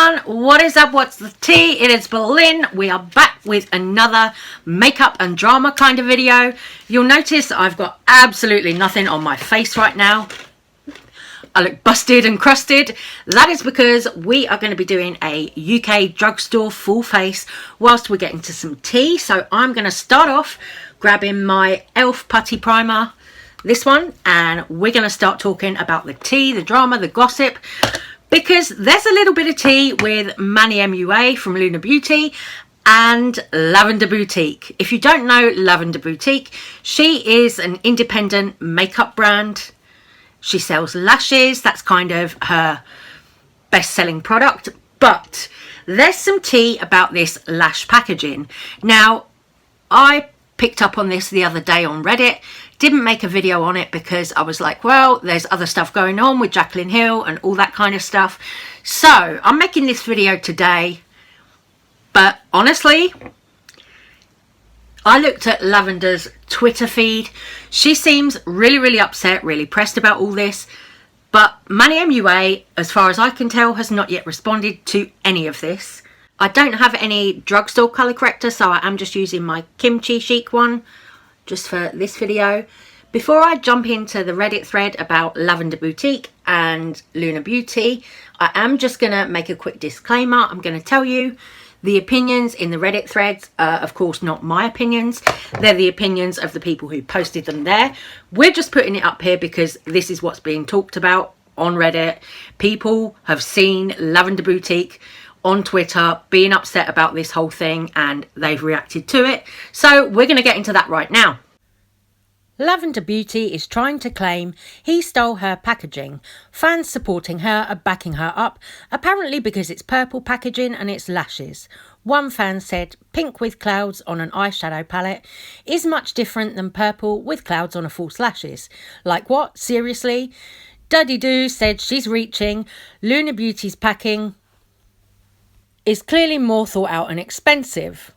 everyone, what is up? What's the tea? It is Berlin. We are back with another makeup and drama kind of video. You'll notice I've got absolutely nothing on my face right now. I look busted and crusted. That is because we are going to be doing a UK drugstore full face whilst we're getting to some tea. So I'm going to start off grabbing my e.l.f. putty primer, this one, and we're going to start talking about the tea, the drama, the gossip, because there's a little bit of tea with Manny MUA from Luna Beauty and Lavender Boutique. If you don't know Lavender Boutique, she is an independent makeup brand. She sells lashes. That's kind of her best-selling product. But there's some tea about this lash packaging. Now, I picked up on this the other day on Reddit. Didn't make a video on it because I was like, well, there's other stuff going on with Jaclyn Hill and all that kind of stuff. So I'm making this video today. But honestly, I looked at Lavender's Twitter feed. She seems really upset, really pressed about all this. But Manny MUA, as far as I can tell, has not yet responded to any of this. I don't have any drugstore colour corrector, so I am just using my Kimchi Chic one just for this video. Before I jump into the Reddit thread about Lavender Boutique and Luna Beauty, I am just going to make a quick disclaimer. I'm going to tell you the opinions in the Reddit threads are, of course, not my opinions. They're the opinions of the people who posted them there. We're just putting it up here because this is what's being talked about on Reddit. People have seen Lavender Boutique on Twitter being upset about this whole thing and they've reacted to it. So we're going to get into that right now. Lavender Beauty is trying to claim he stole her packaging. Fans supporting her are backing her up, apparently because it's purple packaging and it's lashes. One fan said, pink with clouds on an eyeshadow palette is much different than purple with clouds on a false lashes. Like what? Seriously? Duddy Doo said she's reaching. Luna Beauty's packing is clearly more thought out and expensive.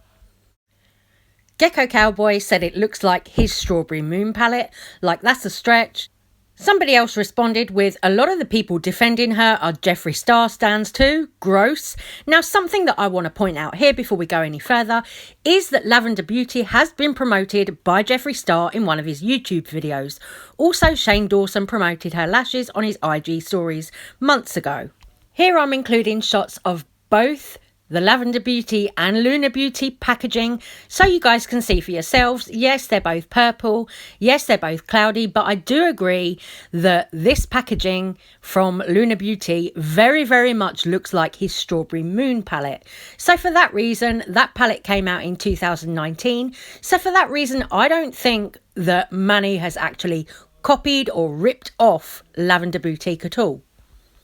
Gecko Cowboy said it looks like his Strawberry Moon palette, like that's a stretch. Somebody else responded with, a lot of the people defending her are Jeffree Star stans too, gross. Now something that I want to point out here before we go any further is that Lavender Beauty has been promoted by Jeffree Star in one of his YouTube videos. Also Shane Dawson promoted her lashes on his IG stories months ago. Here I'm including shots of both the Lavender Beauty and Luna Beauty packaging so you guys can see for yourselves. Yes, they're both purple. Yes, they're both cloudy, but I do agree that this packaging from Luna Beauty very much looks like his Strawberry Moon palette. So for that reason, that palette came out in 2019. So for that reason, I don't think that Manny has actually copied or ripped off Lavender Boutique at all.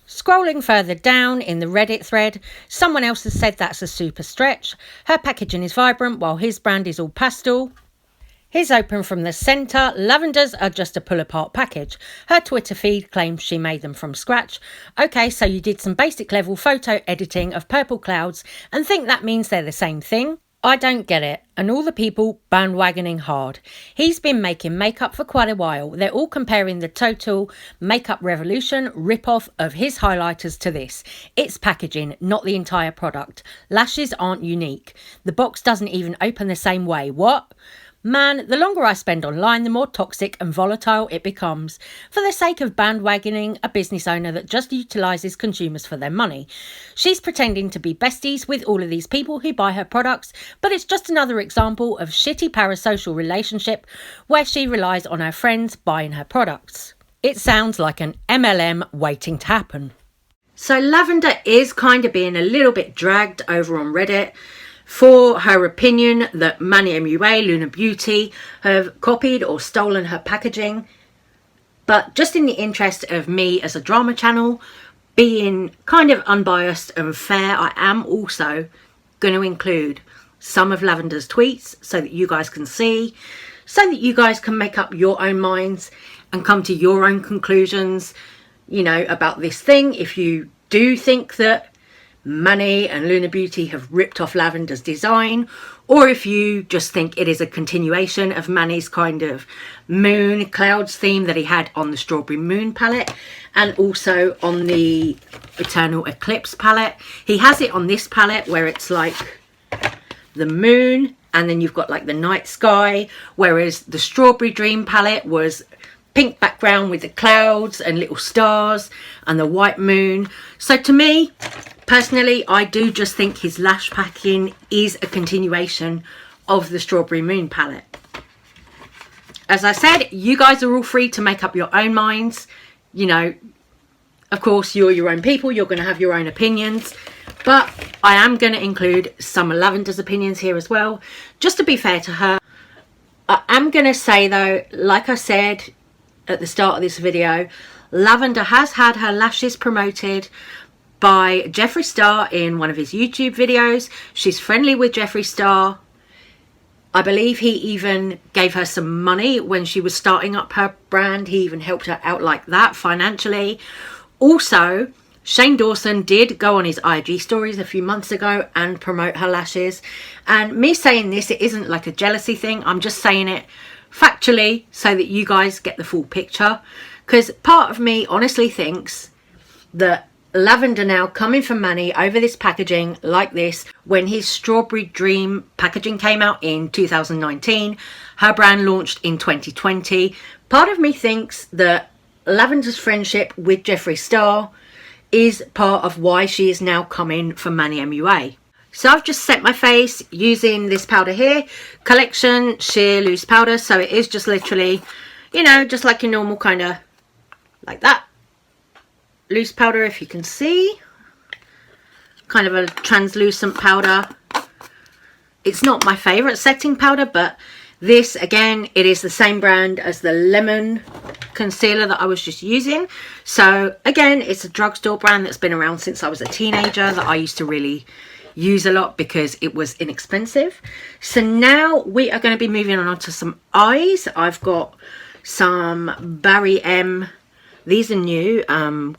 Scrolling further down in the Reddit thread, someone else has said that's a super stretch. Her packaging is vibrant while his brand is all pastel. His open from the centre. Lavender's are just a pull apart package. Her Twitter feed claims she made them from scratch. Okay, so you did some basic level photo editing of purple clouds and think that means they're the same thing? I don't get it, and all the people bandwagoning hard. He's been making makeup for quite a while. They're all comparing the total Makeup Revolution rip-off of his highlighters to this. It's packaging, not the entire product. Lashes aren't unique. The box doesn't even open the same way. What? Man, the longer I spend online, the more toxic and volatile it becomes. For the sake of bandwagoning a business owner that just utilises consumers for their money. She's pretending to be besties with all of these people who buy her products, but it's just another example of shitty parasocial relationship where she relies on her friends buying her products. It sounds like an MLM waiting to happen. So Lavender is kind of being a little bit dragged over on Reddit for her opinion that Manny MUA, Luna Beauty have copied or stolen her packaging. But just in the interest of me as a drama channel, being kind of unbiased and fair, I am also going to include some of Lavender's tweets so that you guys can see, so that you guys can make up your own minds and come to your own conclusions, you know, about this thing. If you do think that Manny and Luna Beauty have ripped off Lavender's design, or if you just think it is a continuation of Manny's kind of moon clouds theme that he had on the Strawberry Moon palette and also on the Eternal Eclipse palette. He has it on this palette where it's like the moon and then you've got like the night sky, whereas the Strawberry Dream palette was pink background with the clouds and little stars and the white moon. So to me personally, I do just think his lash packing is a continuation of the Strawberry Moon palette. As I said, you guys are all free to make up your own minds. You know, of course, you're your own people, you're going to have your own opinions, but I am going to include some of Lavender's opinions here as well, just to be fair to her. I am going to say though, like I said at the start of this video, Lavender has had her lashes promoted by Jeffree Star in one of his YouTube videos. She's friendly with Jeffree Star. I believe he even gave her some money when she was starting up her brand. He even helped her out like that financially. Also, Shane Dawson did go on his IG stories a few months ago and promote her lashes. And me saying this, it isn't like a jealousy thing. I'm just saying it factually so that you guys get the full picture. Because part of me honestly thinks that Lavender now coming from Manny over this packaging like this, when his Strawberry Dream packaging came out in 2019, her brand launched in 2020. Part of me thinks that Lavender's friendship with Jeffree Star is part of why she is now coming from Manny MUA. So I've just set my face using this powder here, Collection Sheer Loose Powder. So it is just literally, you know, just like your normal kind of like that loose powder, if you can see, kind of a translucent powder. It's not my favorite setting powder, but this again, it is the same brand as the lemon concealer that I was just using. So again, it's a drugstore brand that's been around since I was a teenager, that I used to really use a lot because it was inexpensive. So now we are going to be moving on to some eyes. I've got some Barry M, these are new,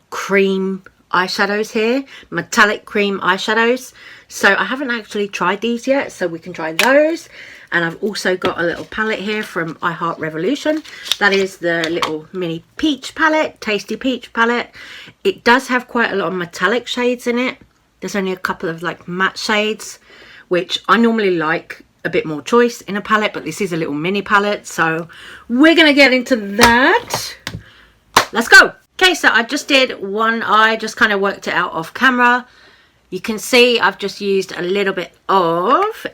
cream eyeshadows here, metallic cream eyeshadows. So I haven't actually tried these yet, so we can try those. And I've also got a little palette here from I Heart Revolution. That is the little mini peach palette, Tasty Peach palette. It does have quite a lot of metallic shades in it. There's only a couple of like matte shades, which I normally like a bit more choice in a palette, but this is a little mini palette, so we're gonna get into that. Let's go. Okay, so I just did one eye, just kind of worked it out off camera. You can see I've just used a little bit of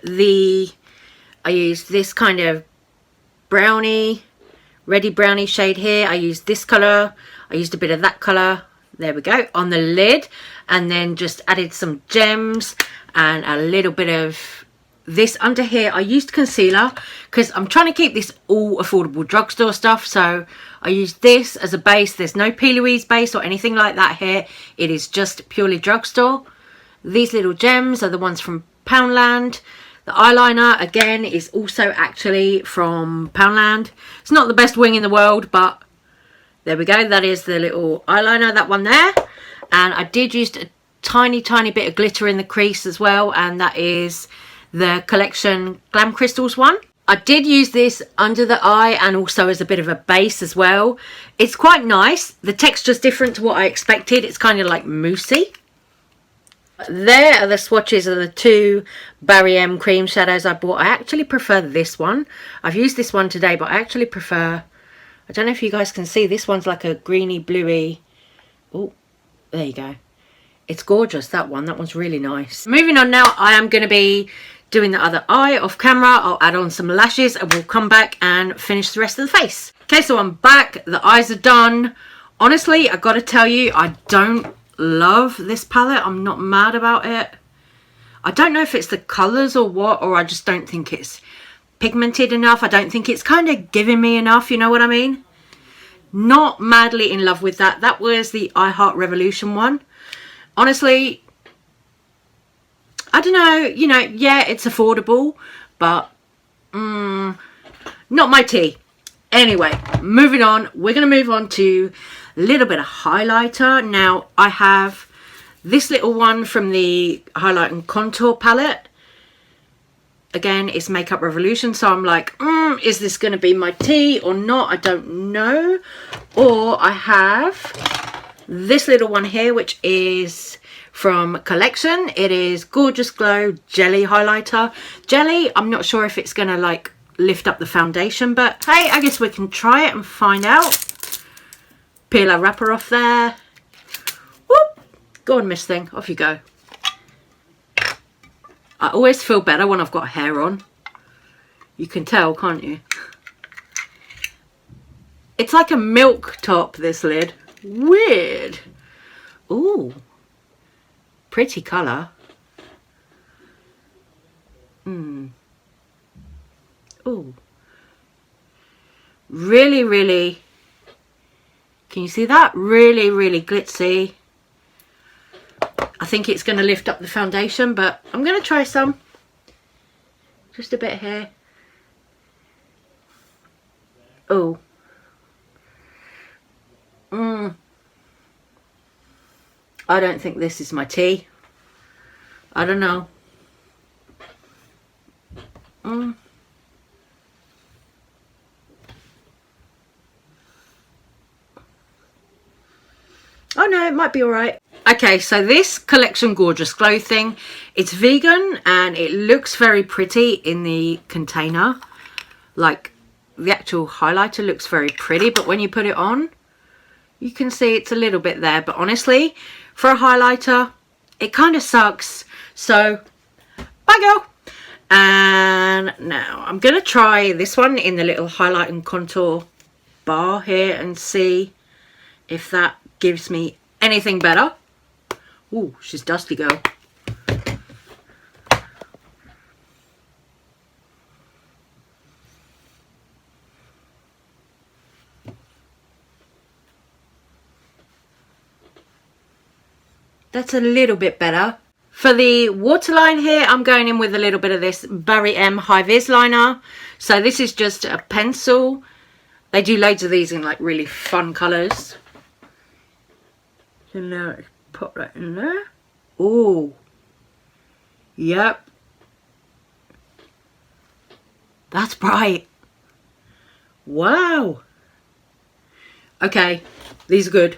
I used this kind of brownie, reddy brownie shade here. I used this colour, I used a bit of that colour, there we go, on the lid, and then just added some gems and a little bit of this under here. I used concealer because I'm trying to keep this all affordable drugstore stuff, so I used this as a base. There's no P. Louise base or anything like that here. It is just purely drugstore. These little gems are the ones from Poundland. The eyeliner again is also actually from Poundland. It's not the best wing in the world, but there we go. That is the little eyeliner, that one there. And I did use a tiny bit of glitter in the crease as well, and that is the Collection Glam Crystals one. I did use this under the eye and also as a bit of a base as well. It's quite nice. The texture's different to what I expected. It's kind of like moussey. There are the swatches of the two Barry M cream shadows I bought. I actually prefer this one. I've used this one today, but I actually prefer, I don't know if you guys can see, this one's like a greeny bluey. Oh, there you go. It's gorgeous, that one. That one's really nice. Moving on now, I am going to be doing the other eye off camera. I'll add on some lashes and we'll come back and finish the rest of the face. Okay, so I'm back. The eyes are done. Honestly, I got to tell you, I don't love this palette. I'm not mad about it. I don't know if it's the colours or what, or I just don't think it's pigmented enough. I don't think it's kind of giving me enough, you know what I mean? Not madly in love with that. That was the I Heart Revolution one. Honestly, I don't know, you know, yeah, it's affordable, but not my tea. Anyway, moving on, we're going to move on to a little bit of highlighter. Now, I have This little one from the Highlight and Contour palette. Again, it's Makeup Revolution, so I'm like, is this going to be my tea or not? I don't know. Or I have this little one here, which is from Collection. It is Gorgeous Glow Jelly Highlighter. Jelly, I'm not sure if it's going to like lift up the foundation, but hey, I guess we can try it and find out. Peel our wrapper off there. Whoop! Go on, Miss Thing, off you go. I always feel better when I've got hair on. You can tell, can't you? It's like a milk top, this lid. Weird. Ooh. Pretty colour. Ooh. Really, really. Can you see that? Really, really glitzy. I think it's going to lift up the foundation, but I'm going to try some. Just a bit here. Oh. I don't think this is my tea. I don't know. Oh no, it might be alright. Okay, so this Collection Gorgeous Glow thing, it's vegan and it looks very pretty in the container. Like, the actual highlighter looks very pretty, but when you put it on, you can see it's a little bit there. But honestly, for a highlighter, it kind of sucks. So, bye girl. And now I'm going to try this one in the little Highlight and Contour bar here and see if that gives me anything better. Ooh, she's dusty, girl. That's a little bit better. For the waterline here, I'm going in with a little bit of this Barry M High Vis liner. So this is just a pencil. They do loads of these in like really fun colours. So now let's pop that in there. Oh, yep. That's bright. Wow. Okay, these are good.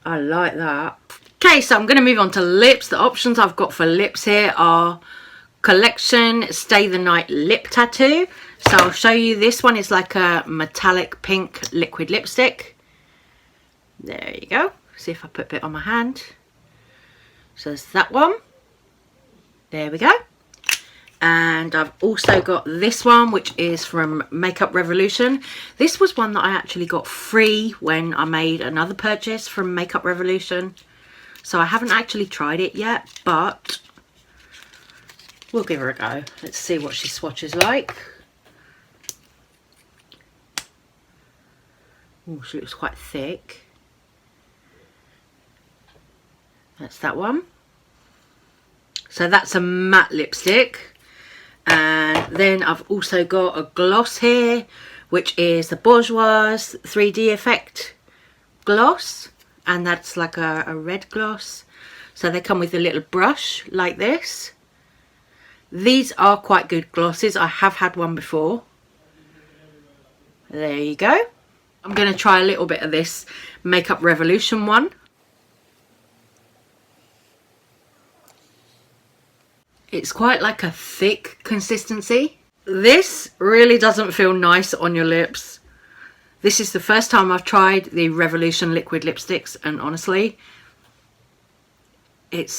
I like that. Okay, so I'm going to move on to lips. The options I've got for lips here are Collection Stay the Night Lip Tattoo. So I'll show you this one. It's like a metallic pink liquid lipstick. There you go. See if I put a bit on my hand. So there's that one. There we go. And I've also got this one, which is from Makeup Revolution. This was one that I actually got free when I made another purchase from Makeup Revolution. So I haven't actually tried it yet, but we'll give her a go. Let's see what she swatches like. Oh, she looks quite thick. That's that one. So that's a matte lipstick. And then I've also got a gloss here, which is the Bourgeois 3D Effect gloss. And that's like a red gloss. So they come with a little brush like this. These are quite good glosses. I have had one before. There you go. I'm going to try a little bit of this Makeup Revolution one. It's quite like a thick consistency. This really doesn't feel nice on your lips. This is the first time I've tried the Revolution liquid lipsticks, and honestly, it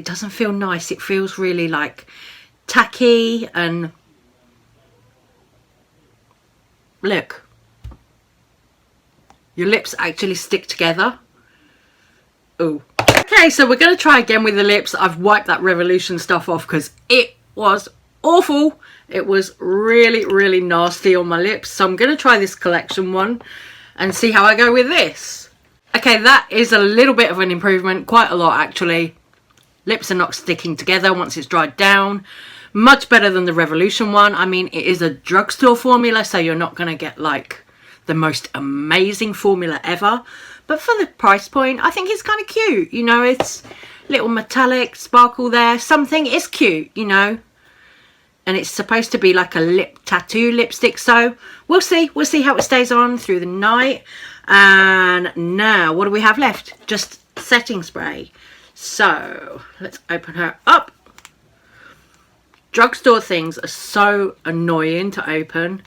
doesn't feel nice. It feels really like tacky, and look, your lips actually stick together. Ooh. Okay, so we're going to try again with the lips. I've wiped that Revolution stuff off because it was awful. It was really, really nasty on my lips. So I'm going to try this Collection one and see how I go with this. Okay, that is a little bit of an improvement. Quite a lot, actually. Lips are not sticking together once it's dried down. Much better than the Revolution one. I mean, it is a drugstore formula, so you're not going to get like the most amazing formula ever. but for the price point, I think it's kind of cute. You know, it's little metallic sparkle there, something. It's cute, you know. And it's supposed to be like a lip tattoo lipstick, so we'll see how it stays on through the night. And now what do we have left? Just setting spray. So let's open her up. Drugstore things are so annoying to open.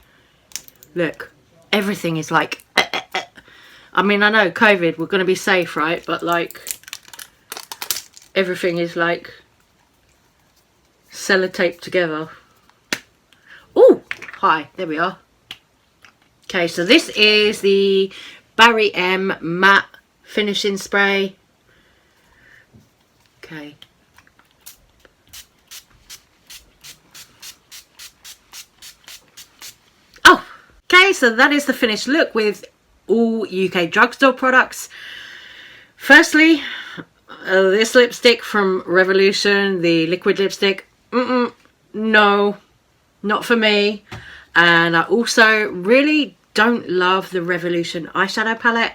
Look, everything is like I mean, I know COVID, we're going to be safe, right? But like everything is like sellotaped together. Oh, hi, there we are. Okay, so this is the Barry M matte finishing spray. Okay. Oh, okay, so that is the finished look with all UK drugstore products. Firstly, this lipstick from Revolution, the liquid lipstick, no, not for me. And I also really don't love the Revolution eyeshadow palette.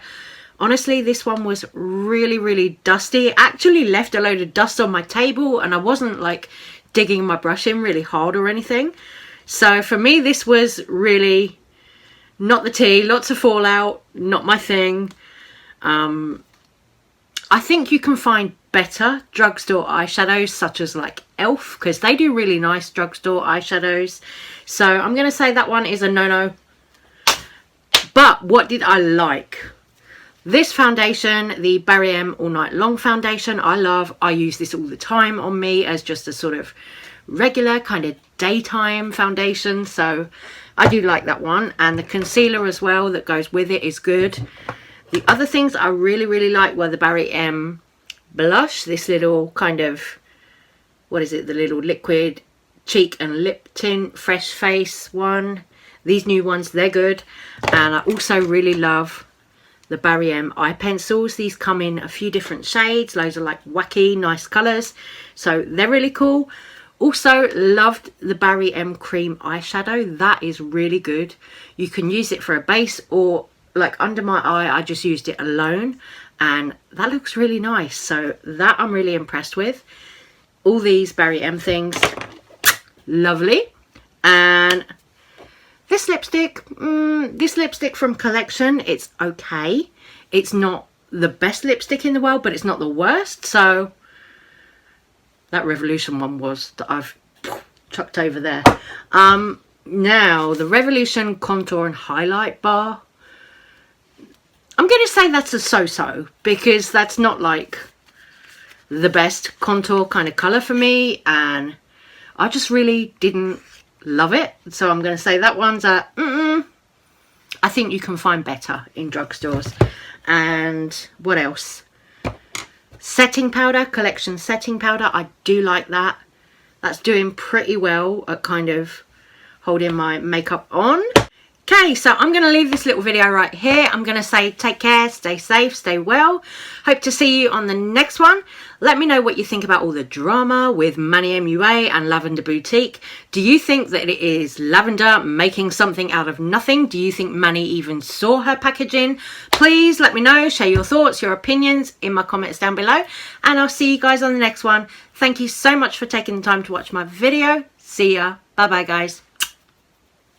Honestly, this one was really dusty. It actually left a load of dust on my table, and I wasn't like digging my brush in really hard or anything. So for me, this was really not the tea. Lots of fallout, not my thing. I think you can find better drugstore eyeshadows, such as like Elf, because they do really nice drugstore eyeshadows. So I'm going to say that one is a no-no. But what did I like? This foundation, the Barry M All Night Long foundation, I love. I use this all the time on me as just a sort of regular kind of daytime foundation. So I do like that one. And the concealer as well that goes with it is good. The other things I really like were the Barry M blush. This little kind of, what is it? The little liquid cheek and lip tint fresh face one. These new ones, they're good. And I also really love the Barry M eye pencils. These come in a few different shades. Loads of like wacky nice colours, so they're really cool. Also loved the Barry M cream eyeshadow. That is really good. You can use it for a base, or like under my eye I just used it alone, and that looks really nice. So that I'm really impressed with. All these Barry M things, lovely. And this lipstick from Collection, it's okay. It's not the best lipstick in the world, but it's not the worst. So that Revolution one was that I've chucked over there. Now the Revolution contour and highlight bar, I'm going to say that's a so-so, because that's not like the best contour kind of colour for me, and I just really didn't love it. So I'm going to say that one's a I think you can find better in drugstores. And what else? Setting powder, Collection setting powder. I do like that. That's doing pretty well at kind of holding my makeup on. Okay, so I'm going to leave this little video right here. I'm going to say take care, stay safe, stay well. Hope to see you on the next one. Let me know what you think about all the drama with Manny MUA and Lavender Boutique. Do you think that it is Lavender making something out of nothing? Do you think Manny even saw her packaging? Please let me know. Share your thoughts, your opinions in my comments down below. And I'll see you guys on the next one. Thank you so much for taking the time to watch my video. See ya. Bye-bye, guys.